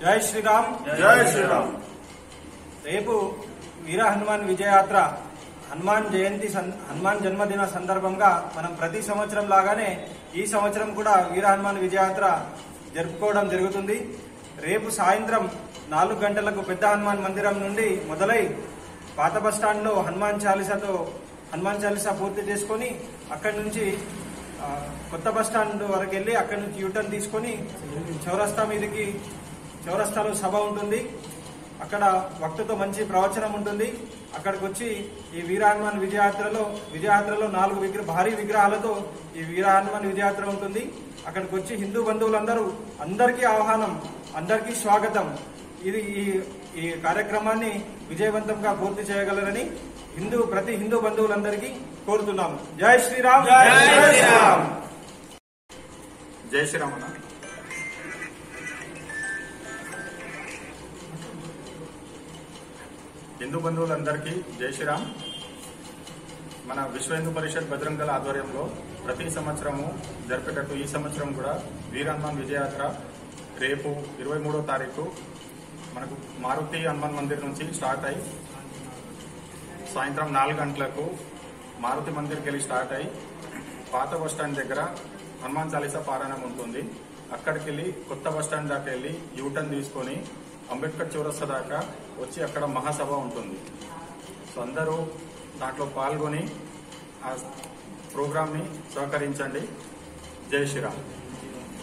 జై శ్రీరామ్. జై శ్రీరామ్. రేపు వీర హనుమాన్ విజయయాత్ర హనుమాన్ జయంతి హనుమాన్ జన్మదిన సందర్భంగా మనం ప్రతి సంవత్సరం లాగానే ఈ సంవత్సరం కూడా వీర హనుమాన్ విజయయాత్ర జరుపుకోవడం జరుగుతుంది. రేపు సాయంత్రం 4 గంటలకు పెద్ద హనుమాన్ మందిరం నుండి మొదలై పాత బస్టాండ్ లో హనుమాన్ చాలీసా పూర్తి చేసుకుని అక్కడి నుంచి కొత్త బస్టాండ్ వరకు వెళ్లి అక్కడి నుంచి యూటర్న్ తీసుకుని చౌరస్తాలో సభ ఉంటుంది. అక్కడ భక్తుతో మంచి ప్రవచనం ఉంటుంది. అక్కడికి వచ్చి ఈ వీర హనుమాన్ విజయయాత్రలో 4 భారీ విగ్రహాలతో ఈ వీర హనుమాన్ విజయయాత్ర ఉంటుంది. అక్కడికి వచ్చి హిందూ బంధువులందరూ అందరికీ ఆహ్వానం, అందరికీ స్వాగతం. ఈ కార్యక్రమాన్ని విజయవంతంగా పూర్తి చేయగలరని ప్రతి హిందూ బంధువులందరికీ కోరుతున్నాము. జై శ్రీరామ్. జై శ్రీరామ్. జై శ్రీరామ్. హిందూ బంధువులందరికీ జై శ్రీరామ్. మన విశ్వ హిందూ పరిషత్ బజరంగ దళ ఆధ్వర్యంలో ప్రతి సంవత్సరము జరిపేటట్టు ఈ సంవత్సరం కూడా వీర హనుమాన్ విజయయాత్ర రేపు 23వ తారీఖు మనకు మారుతి హనుమాన్ మందిర్ నుంచి స్టార్ట్ అయి సాయంత్రం 4 గంటలకు మారుతి మందిర్కి వెళ్ళి స్టార్ట్ అయి పాత బస్టాండ్ దగ్గర హనుమాన్ చాలీసా పారాయణం ఉంటుంది. అక్కడికి వెళ్ళి కొత్త బస్టాండ్ దాకా వెళ్ళి యూటర్న్ తీసుకొని అంబేద్కర్ చౌరస్తా దాకా వచ్చి అక్కడ మహాసభ ఉంటుంది. సో అందరూ దాంట్లో పాల్గొని ఆ ప్రోగ్రామ్ ని సహకరించండి. జై శ్రీరామ్.